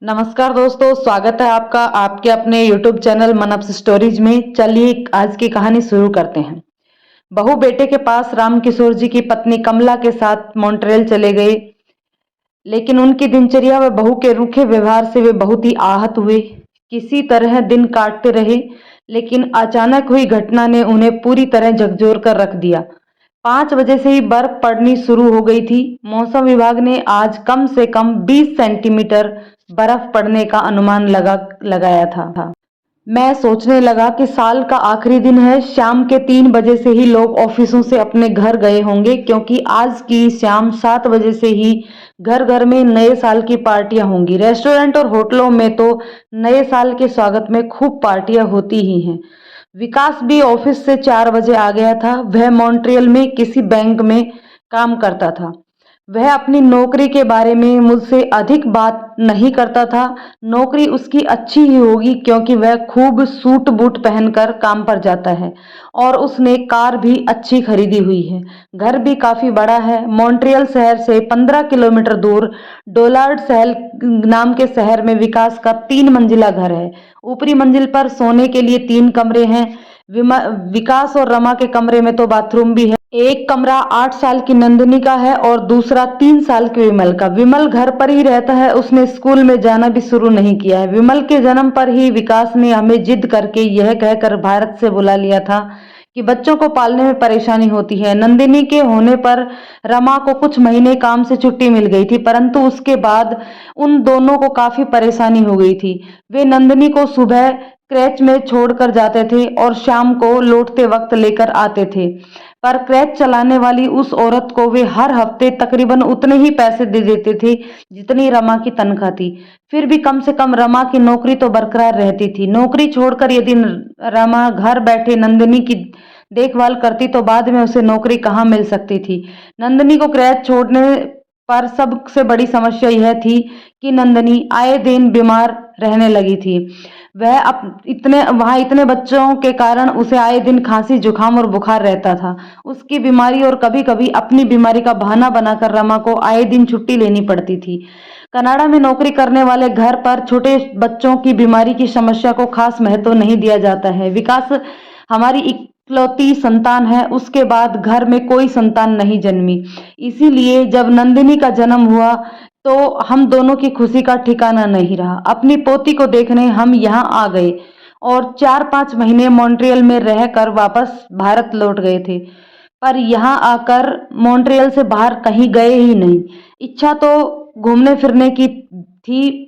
नमस्कार दोस्तों, स्वागत है आपका आपके अपने YouTube चैनल मनप्स स्टोरीज में। चलिए आज की कहानी शुरू करते हैं। बहू बेटे के पास राम किशोर जी की पत्नी कमला के साथ मॉन्ट्रियल चले गए, लेकिन उनकी दिनचर्या व बहू के रूखे व्यवहार से वे बहुत ही आहत हुए। किसी तरह दिन काटते रहे, लेकिन अचानक हुई घटना ने उन्हें पूरी तरह झकझोर कर रख दिया। 5 बजे से ही बर्फ पड़नी शुरू हो गई थी। मौसम विभाग ने आज कम से कम 20 सेंटीमीटर बर्फ पड़ने का अनुमान लगाया था। मैं सोचने लगा कि साल का आखिरी दिन है। शाम के 3 बजे से ही लोग ऑफिसों से अपने घर गए होंगे, क्योंकि आज की शाम 7 बजे से ही घर घर में नए साल की पार्टियां होंगी। रेस्टोरेंट और होटलों में तो नए साल के स्वागत में खूब पार्टियां होती ही हैं। विकास भी ऑफिस से 4 बजे आ गया था। वह मॉन्ट्रियल में किसी बैंक में काम करता था। वह अपनी नौकरी के बारे में मुझसे अधिक बात नहीं करता था। नौकरी उसकी अच्छी ही होगी, क्योंकि वह खूब सूट बूट पहनकर काम पर जाता है और उसने कार भी अच्छी खरीदी हुई है। घर भी काफी बड़ा है। मॉन्ट्रियल शहर से 15 किलोमीटर दूर डोलार्ड शहर नाम के शहर में विकास का 3 मंजिला घर है। ऊपरी मंजिल पर सोने के लिए 3 कमरे हैं। विकास और रमा के कमरे में तो बाथरूम भी है। एक कमरा 8 साल की नंदिनी का है और दूसरा 3 साल के विमल का। विमल घर पर ही रहता है, उसने स्कूल में जाना भी शुरू नहीं किया है। विमल के जन्म पर ही विकास ने हमें जिद करके यह कहकर भारत से बुला लिया था कि बच्चों को पालने में परेशानी होती है। नंदिनी के होने पर रमा को कुछ महीने काम से छुट्टी मिल गई थी, परंतु उसके बाद उन दोनों को काफी परेशानी हो गई थी। वे नंदिनी को सुबह क्रैच में छोड़कर जाते थे और शाम को लौटते वक्त लेकर आते थे, पर क्रैच चलाने वाली उस औरत को वे हर हफ्ते तकरीबन उतने ही पैसे दे देते थे जितनी रमा की तनख्वाह थी। फिर भी कम से कम रमा की नौकरी तो बरकरार रहती थी। नौकरी छोड़कर यदि रमा घर बैठे नंदिनी की देखभाल करती तो बाद में उसे नौकरी कहाँ मिल सकती थी। नंदिनी को क्रैच छोड़ने पर सबसे बड़ी समस्या यह थी कि नंदिनी आए दिन बीमार रहने लगी थी। वहां इतने बच्चों के कारण उसे आए दिन खांसी, जुकाम और बुखार रहता था। उसकी बीमारी और कभी कभी अपनी बीमारी का बहाना बनाकर रमा को आए दिन छुट्टी लेनी पड़ती थी। कनाडा में नौकरी करने वाले घर पर छोटे बच्चों की बीमारी की समस्या को खास महत्व नहीं दिया जाता है। विकास हमारी इकलौती संतान है, उसके बाद घर में कोई संतान नहीं जन्मी। इसीलिए जब नंदिनी का जन्म हुआ तो हम दोनों की खुशी का ठिकाना नहीं रहा। अपनी पोती को देखने हम यहाँ आ गए और 4-5 महीने मॉन्ट्रियल में रहकर वापस भारत लौट गए थे, पर यहाँ आकर मॉन्ट्रियल से बाहर कहीं गए ही नहीं। इच्छा तो घूमने फिरने की थी,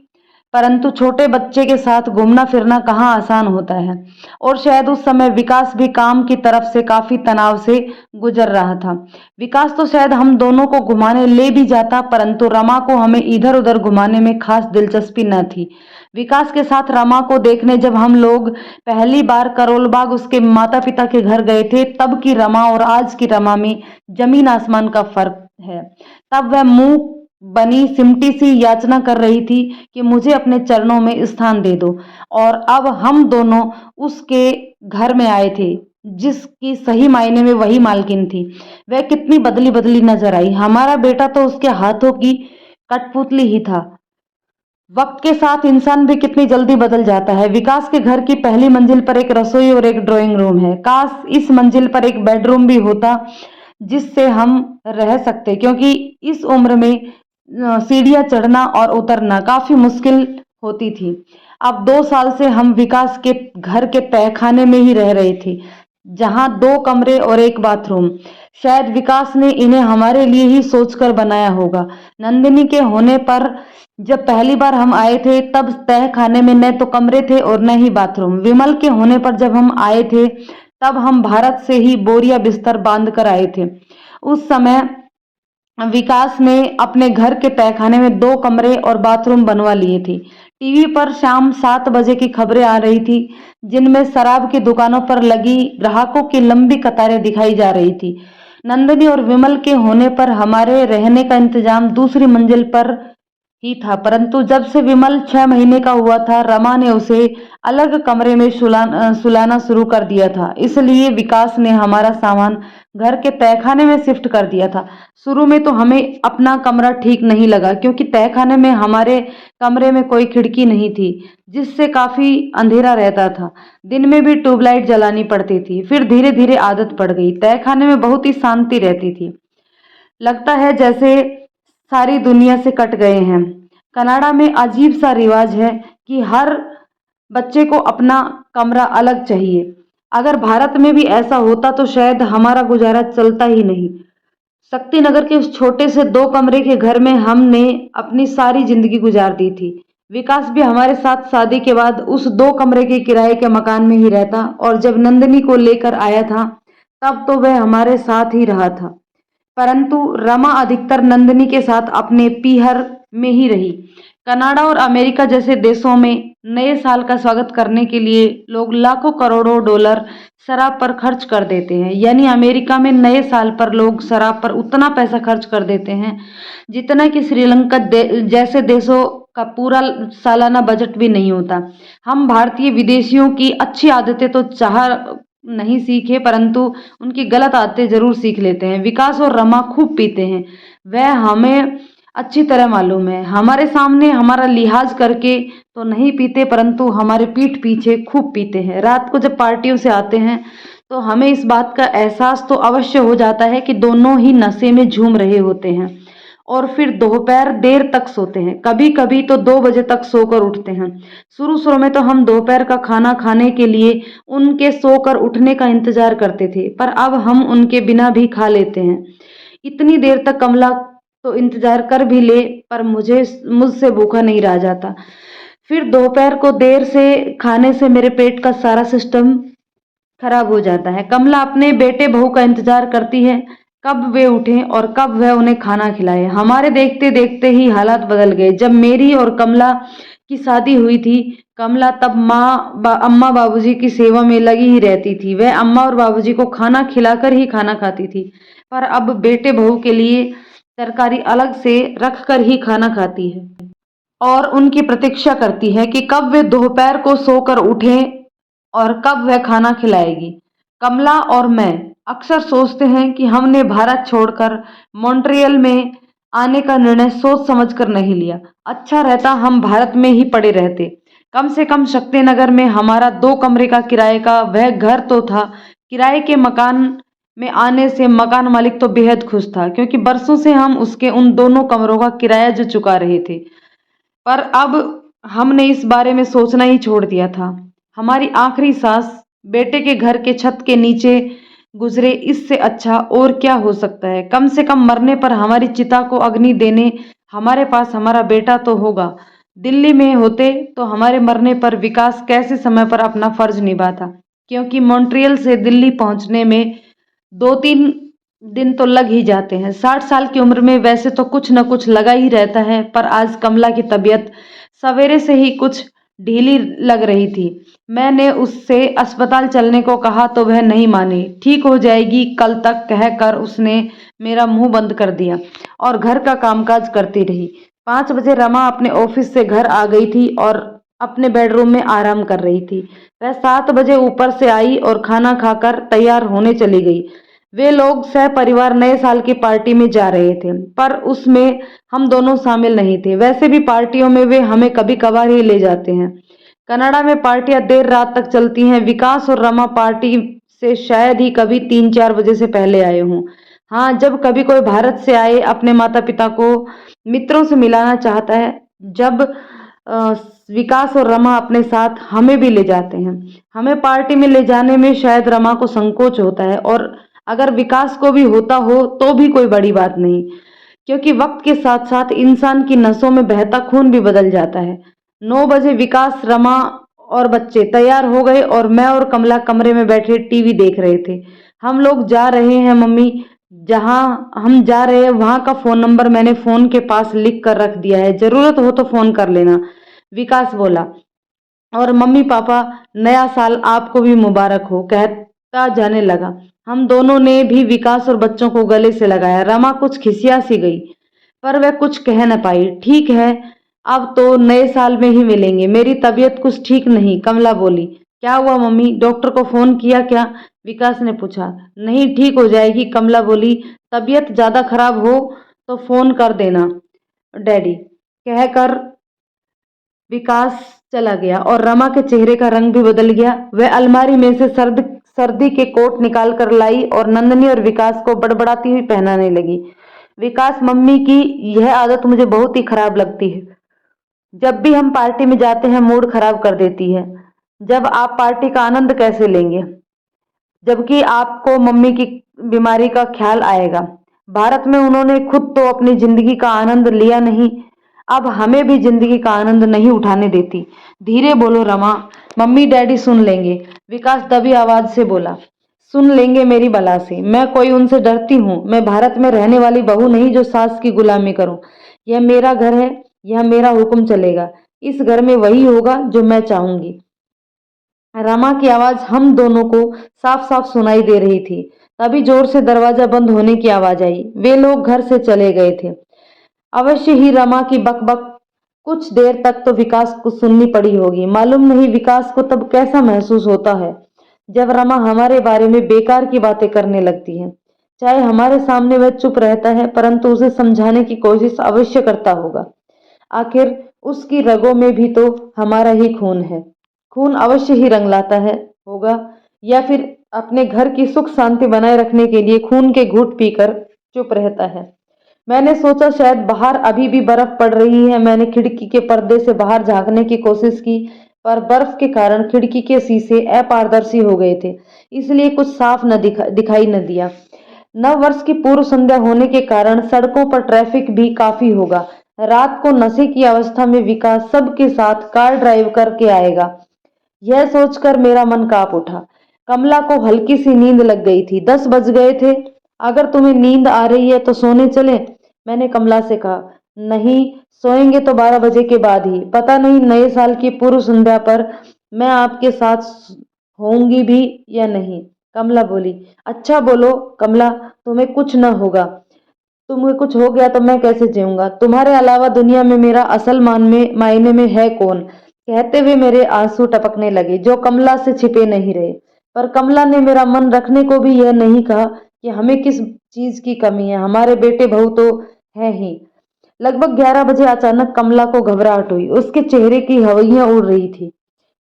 परंतु छोटे बच्चे के साथ घूमना फिरना कहाँ आसान होता है। और शायद उस समय विकास भी काम की तरफ से काफी तनाव से गुजर रहा था। विकास तो शायद हम दोनों को घुमाने ले भी जाता, परंतु रमा को हमें इधर उधर घुमाने में खास दिलचस्पी न थी। विकास के साथ रमा को देखने जब हम लोग पहली बार करोलबाग उसके माता पिता के घर गए थे, तब की रमा और आज की रमा में जमीन आसमान का फर्क है। तब वह मुंह बनी सिमटी सी याचना कर रही थी कि मुझे अपने चरणों में स्थान दे दो, और अब हम दोनों उसके घर में आए थे जिसकी सही मायने में वही मालकिन थी। वह कितनी बदली बदली नजर आई। हमारा बेटा तो उसके हाथों की कठपुतली ही था। वक्त के साथ इंसान भी कितनी जल्दी बदल जाता है। विकास के घर की पहली मंजिल पर एक रसोई और एक ड्राइंग रूम है। काश इस मंजिल पर एक बेडरूम भी होता जिससे हम रह सकते, क्योंकि इस उम्र में सीढ़ियां चढ़ना और उतरना काफी मुश्किल होती थी। अब 2 साल से हम विकास के घर के तहखाने में ही रह रहे थे, जहां 2 कमरे और एक बाथरूम। शायद विकास ने इन्हें हमारे लिए ही सोचकर बनाया होगा। नंदिनी के होने पर जब पहली बार हम आए थे तब तहखाने में न तो कमरे थे और न ही बाथरूम। विमल के होने पर जब हम आए थे तब हम भारत से ही बोरिया बिस्तर बांध कर आए थे। उस समय विकास ने अपने घर के तहखाने में 2 कमरे और बाथरूम बनवा लिए थे। टीवी पर शाम 7 बजे की खबरें आ रही थी, जिनमें शराब की दुकानों पर लगी ग्राहकों की लंबी कतारें दिखाई जा रही थी। नंदिनी और विमल के होने पर हमारे रहने का इंतजाम दूसरी मंजिल पर ही था, परंतु जब से विमल 6 महीने का हुआ था, रमा ने उसे अलग कमरे में सुलाना शुरू कर दिया था। इसलिए विकास ने हमारा सामान घर के तहखाने में शिफ्ट कर दिया था। शुरू में तो हमें अपना कमरा ठीक नहीं लगा, क्योंकि तहखाने में हमारे कमरे में कोई खिड़की नहीं थी, जिससे काफी अंधेरा रहता था। दिन में भी ट्यूबलाइट जलानी पड़ती थी। फिर धीरे धीरे आदत पड़ गई। तहखाने में बहुत ही शांति रहती थी, लगता है जैसे सारी दुनिया से कट गए हैं। कनाडा में अजीब सा रिवाज है कि हर बच्चे को अपना कमरा अलग चाहिए। अगर भारत में भी ऐसा होता तो शायद हमारा गुजारा चलता ही नहीं। शक्तिनगर के उस छोटे से 2 कमरे के घर में हमने अपनी सारी जिंदगी गुजार दी थी। विकास भी हमारे साथ शादी के बाद उस 2 कमरे के किराए के मकान में ही रहता, और जब नंदिनी को लेकर आया था तब तो वह हमारे साथ ही रहा था। परंतु रमा अधिकतर नंदिनी के साथ अपने पीहर में ही रही। कनाडा और अमेरिका जैसे देशों में नए साल का स्वागत करने के लिए लोग लाखों करोड़ों डॉलर शराब पर खर्च कर देते हैं। यानी अमेरिका में नए साल पर लोग शराब पर उतना पैसा खर्च कर देते हैं जितना कि श्रीलंका जैसे देशों का पूरा सालाना बजट भी नहीं होता। हम भारतीय विदेशियों की अच्छी आदतें तो चाह नहीं सीखे, परंतु उनकी गलत आदतें जरूर सीख लेते हैं। विकास और रमा खूब पीते हैं, वह हमें अच्छी तरह मालूम है। हमारे सामने हमारा लिहाज करके तो नहीं पीते, परंतु हमारे पीठ पीछे खूब पीते हैं। रात को जब पार्टियों से आते हैं तो हमें इस बात का एहसास तो अवश्य हो जाता है कि दोनों ही नशे में झूम रहे होते हैं, और फिर दोपहर देर तक सोते हैं। कभी कभी तो 2 बजे तक सोकर उठते हैं। शुरू शुरू में तो हम दोपहर का खाना खाने के लिए उनके सोकर उठने का इंतजार करते थे, पर अब हम उनके बिना भी खा लेते हैं। इतनी देर तक कमला तो इंतजार कर भी ले, पर मुझसे भूखा नहीं रहा जाता। फिर दोपहर को देर से खाने से मेरे पेट का सारा सिस्टम खराब हो जाता है। कमला अपने बेटे बहू का इंतजार करती है, कब वे उठें और कब वह उन्हें खाना खिलाए। हमारे देखते देखते ही हालात बदल गए। जब मेरी और कमला की शादी हुई थी, कमला तब अम्मा बाबूजी की सेवा में लगी ही रहती थी। वह अम्मा और बाबूजी को खाना खिलाकर ही खाना खाती थी, पर अब बेटे बहू के लिए तरकारी अलग से रख कर ही खाना खाती है, और उनकी प्रतीक्षा करती है कि कब वे दोपहर को सोकर उठें और कब वह खाना खिलाएगी। कमला और मैं अक्सर सोचते हैं कि हमने भारत छोड़कर मॉन्ट्रियल में आने का निर्णय सोच समझकर नहीं लिया। अच्छा रहता हम भारत में ही पड़े रहते। कम से कम शक्तिनगर में हमारा 2 कमरे का किराए का वह घर तो था। किराए के मकान में आने से मकान मालिक तो बेहद खुश था, क्योंकि बरसों से हम उसके उन दोनों कमरों का किराया जो चुका रहे थे। पर अब हमने इस बारे में सोचना ही छोड़ दिया था। हमारी आखिरी सांस बेटे के घर के छत के नीचे गुजरे, इससे अच्छा और क्या हो सकता है। कम से कम मरने पर हमारी चिता को अग्नि देने हमारे पास हमारा बेटा तो होगा। दिल्ली में होते तो हमारे मरने पर विकास कैसे समय पर अपना फर्ज निभाता, क्योंकि मॉन्ट्रियल से दिल्ली पहुंचने में 2-3 दिन तो लग ही जाते हैं। 60 साल की उम्र में वैसे तो कुछ न कुछ लगा ही रहता है, पर आज कमला की तबीयत सवेरे से ही कुछ ढीली लग रही थी। मैंने उससे अस्पताल चलने को कहा तो वह नहीं मानी। ठीक हो जाएगी कल तक कहकर उसने मेरा मुंह बंद कर दिया और घर का कामकाज करती रही। 5 बजे रमा अपने ऑफिस से घर आ गई थी और अपने बेडरूम में आराम कर रही थी। वह 7 बजे ऊपर से आई और खाना खाकर तैयार होने चली गई। वे लोग सह परिवार नए साल की पार्टी में जा रहे थे, पर उसमें हम दोनों शामिल नहीं थे। वैसे भी पार्टियों में वे हमें कभी कभार ही ले जाते हैं। कनाडा में पार्टियां देर रात तक चलती हैं। विकास और रमा पार्टी से शायद ही कभी 3-4 बजे से पहले आए हों। हाँ, जब कभी कोई भारत से आए अपने माता पिता को मित्रों से मिलाना चाहता है, जब विकास और रमा अपने साथ हमें भी ले जाते हैं। हमें पार्टी में ले जाने में शायद रमा को संकोच होता है, और अगर विकास को भी होता हो तो भी कोई बड़ी बात नहीं, क्योंकि वक्त के साथ साथ इंसान की नसों में बहता खून भी बदल जाता है। 9 बजे विकास, रमा और बच्चे तैयार हो गए और मैं और कमला कमरे में बैठे टीवी देख रहे थे। हम लोग जा रहे हैं मम्मी, जहां हम जा रहे हैं वहां का फोन नंबर मैंने फोन के पास लिख कर रख दिया है, जरूरत हो तो फोन कर लेना, विकास बोला। और मम्मी पापा, नया साल आपको भी मुबारक हो, कहता जाने लगा। हम दोनों ने भी विकास और बच्चों को गले से लगाया। रमा कुछ खिसिया सी गई। पर वह कुछ कह न पाई। ठीक है, अब तो नए साल में ही मिलेंगे। मेरी तबीयत कुछ ठीक नहीं, कमला बोली। क्या हुआ मम्मी, डॉक्टर को फोन किया क्या? विकास ने पूछा। नहीं, ठीक हो जाएगी, कमला बोली। तबीयत ज्यादा खराब हो तो फोन कर देना डैडी, कहकर विकास चला गया और रमा के चेहरे का रंग भी बदल गया। वह अलमारी में से सर्दी के कोट निकाल कर लाई और नंदनी और विकास को बड़बड़ाती हुई पहनाने लगी। विकास, मम्मी की यह आदत मुझे बहुत ही खराब लगती है। जब भी हम पार्टी में जाते हैं मूड खराब कर देती है। जब आप पार्टी का आनंद कैसे लेंगे जबकि आपको मम्मी की बीमारी का ख्याल आएगा। भारत में उन्होंने खुद तो अपनी जिंदगी का आनंद लिया नहीं, अब हमें भी जिंदगी का आनंद नहीं उठाने देती। धीरे बोलो रमा, मम्मी डैडी सुन लेंगे, विकास दबी आवाज से बोला। सुन लेंगे मेरी बला से, मैं कोई उनसे डरती हूँ? मैं भारत में रहने वाली बहू नहीं जो सास की गुलामी करूं। यह मेरा घर है, यह मेरा हुक्म चलेगा। इस घर में वही होगा जो मैं चाहूंगी। रमा की आवाज हम दोनों को साफ साफ सुनाई दे रही थी। तभी जोर से दरवाजा बंद होने की आवाज आई। वे लोग घर से चले गए थे। अवश्य ही रमा की बकबक कुछ देर तक तो विकास को सुननी पड़ी होगी। मालूम नहीं विकास को तब कैसा महसूस होता है जब रमा हमारे बारे में बेकार की बातें करने लगती है। चाहे हमारे सामने वह चुप रहता है, परंतु उसे समझाने की कोशिश अवश्य करता होगा। आखिर उसकी रगों में भी तो हमारा ही खून है। खून अवश्य ही रंग लाता है होगा, या फिर अपने घर की सुख शांति बनाए रखने के लिए खून के घूंट पीकर चुप रहता है। मैंने सोचा शायद बाहर अभी भी बर्फ पड़ रही है। मैंने खिड़की के पर्दे से बाहर झांकने की कोशिश की, पर बर्फ के कारण खिड़की के शीशे अपारदर्शी हो गए थे, इसलिए कुछ साफ न दिखाई न दिया। नव वर्ष की पूर्व संध्या होने के कारण सड़कों पर ट्रैफिक भी काफी होगा। रात को नशे की अवस्था में विकास सबके साथ कार ड्राइव करके आएगा, यह सोचकर मेरा मन कांप उठा। कमला को हल्की सी नींद लग गई थी। 10 बज गए थे। अगर तुम्हें नींद आ रही है तो सोने चले, मैंने कमला से कहा। नहीं, सोएंगे तो 12 बजे के बाद ही। पता नहीं नए साल की पूर्व संध्या पर मैं आपके साथ होंगी भी या नहीं, कमला बोली। अच्छा बोलो कमला, तुम्हें कुछ न होगा। तुम्हें कुछ हो गया तो मैं कैसे जीऊंगा? तुम्हारे अलावा दुनिया में मेरा असल मायने में है कौन? कहते हुए मेरे आंसू टपकने लगे जो कमला से छिपे नहीं रहे। पर कमला ने मेरा मन रखने को भी यह नहीं कहा कि हमें किस चीज की कमी है, हमारे बेटे बहू तो है ही। लगभग 11 बजे अचानक कमला को घबराहट हुई। उसके चेहरे की हवैयां उड़ रही थी,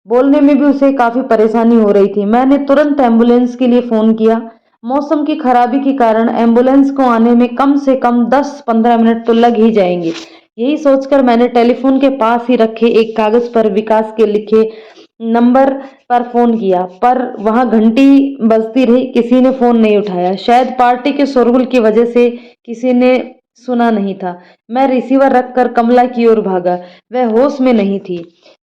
बोलने में भी उसे काफी परेशानी हो रही थी। मैंने तुरंत एम्बुलेंस के लिए फोन किया। मौसम की खराबी के कारण एम्बुलेंस को आने में कम से कम 10-15 मिनट तो लग ही जाएंगे। यही सोचकर मैंने टेलीफोन के पास ही रखे एक कागज पर विकास के लिखे नंबर पर फोन किया, पर वहां घंटी बजती रही, किसी ने फोन नहीं उठाया। शायद पार्टी के शोरगुल की वजह से किसी ने सुना नहीं था। मैं रिसीवर रखकर कमला की ओर भागा। वह होश में नहीं थी,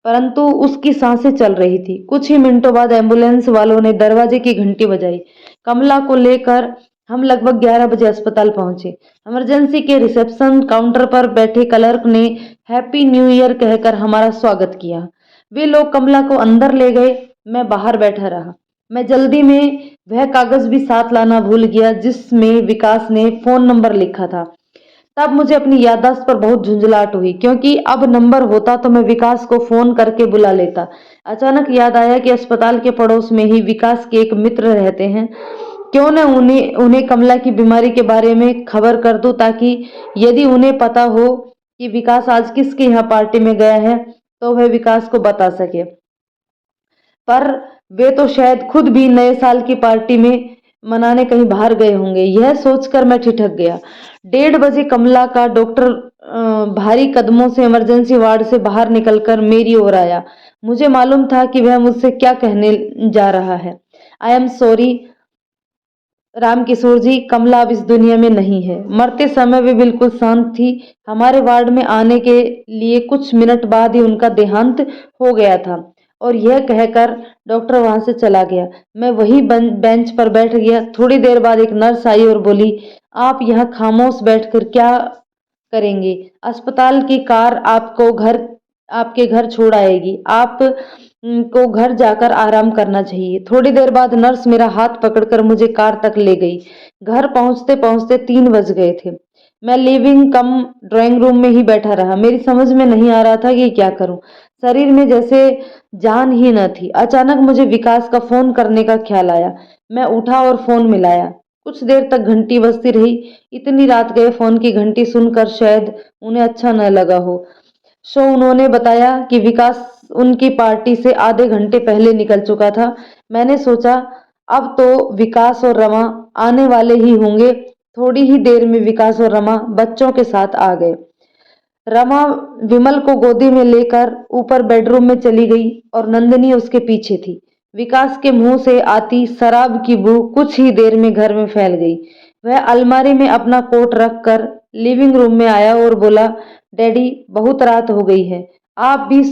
परंतु उसकी सांसें चल रही थी। कुछ ही मिनटों बाद एम्बुलेंस वालों ने दरवाजे की घंटी बजाई। कमला को लेकर हम लगभग 11 बजे अस्पताल पहुंचे। इमरजेंसी के रिसेप्शन काउंटर पर बैठे क्लर्क ने हैप्पी न्यू ईयर कहकर हमारा स्वागत किया। वे लोग कमला को अंदर ले गए, मैं बाहर बैठा रहा। मैं जल्दी में वह कागज भी साथ लाना भूल गया जिसमें विकास ने फोन नंबर लिखा था। तब मुझे अपनी याददाश्त पर बहुत झुंझलाहट हुई, क्योंकि अब नंबर होता तो मैं विकास को फोन करके बुला लेता। अचानक याद आया कि अस्पताल के पड़ोस में ही विकास के एक मित्र रहते हैं। क्यों न उन्हें उन्हें कमला की बीमारी के बारे में खबर कर दूं, ताकि यदि उन्हें पता हो कि विकास आज किसके यहाँ पार्टी में गया है तो वह विकास को बता सके। पर वे तो शायद खुद भी नए साल की पार्टी में मनाने कहीं बाहर गए होंगे। यह सोचकर मैं ठिठक गया। 1:30 बजे कमला का डॉक्टर भारी कदमों से इमरजेंसी वार्ड से बाहर निकलकर मेरी ओर आया। मुझे मालूम था कि वह मुझसे क्या कहने जा रहा है। आई एम सॉरी रामकिशोर जी, कमला अब इस दुनिया में नहीं है। मरते समय वे बिल्कुल शांत थी। हमारे वार्ड में आने के लिए कुछ मिनट बाद ही उनका देहांत हो गया था। और यह कहकर डॉक्टर वहां से चला गया। मैं वही बेंच पर बैठ गया। थोड़ी देर बाद एक नर्स आई और बोली, आप यहाँ खामोश बैठकर क्या करेंगे? अस्पताल की कार आपके घर छोड़ आएगी। आप को घर जाकर आराम करना चाहिए। थोड़ी देर बाद नर्स मेरा हाथ पकड़कर मुझे कार तक ले गई। घर पहुंचते पहुंचते 3 बज गए थे। मैं लिविंग कम ड्राइंग रूम में ही बैठा रहा। मेरी समझ में नहीं आ रहा था कि क्या करूं। शरीर में जैसे जान ही न थी। अचानक मुझे विकास का फोन करने का ख्याल आया। मैं उठा और फोन मिलाया। कुछ देर तक घंटी बजती रही। इतनी रात गए फोन की घंटी सुनकर शायद उन्हें अच्छा न लगा हो। सो उन्होंने बताया कि विकास उनकी पार्टी से आधे घंटे पहले निकल चुका था। मैंने सोचा अब तो विकास और रमा आने वाले ही होंगे। थोड़ी ही देर में विकास और रमा बच्चों के साथ आ गए। रमा विमल को गोदी में लेकर ऊपर बेडरूम में चली गई और नंदिनी उसके पीछे थी। विकास के मुंह से आती शराब की बू कुछ ही देर में घर में फैल गई। वह अलमारी में अपना कोट रख कर लिविंग रूम में आया और बोला, डैडी बहुत रात हो गई है, आप भी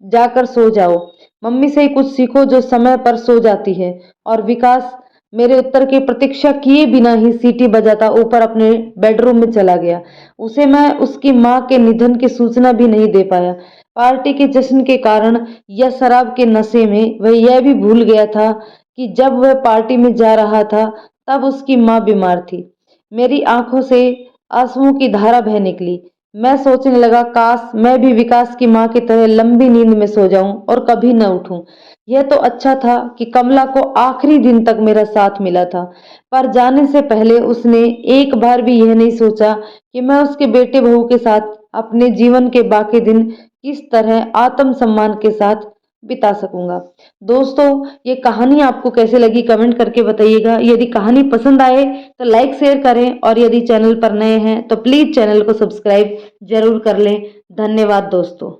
जाकर सो जाओ। मम्मी से ही कुछ सीखो जो समय पर सो जाती है। और विकास मेरे उत्तर की प्रतीक्षा किए बिना ही सीटी बजाता ऊपर अपने बेडरूम में चला गया। उसे मैं उसकी माँ के निधन की सूचना भी नहीं दे पाया। पार्टी के जश्न के कारण या शराब के नशे में वह यह भी भूल गया था कि जब वह पार्टी में जा रहा था तब उसकी माँ बीमार थी। मेरी आंखों से आंसुओं की धारा बह निकली। मैं सोचने लगा काश मैं भी विकास की माँ की तरह लंबी नींद में सो जाऊं और कभी न उठूं। यह तो अच्छा था कि कमला को आखिरी दिन तक मेरा साथ मिला था, पर जाने से पहले उसने एक बार भी यह नहीं सोचा कि मैं उसके बेटे बहू के साथ अपने जीवन के बाकी दिन किस तरह आत्मसम्मान के साथ बिता सकूंगा। दोस्तों, ये कहानी आपको कैसे लगी कमेंट करके बताइएगा। यदि कहानी पसंद आए तो लाइक शेयर करें और यदि चैनल पर नए हैं तो प्लीज चैनल को सब्सक्राइब जरूर कर लें। धन्यवाद दोस्तों।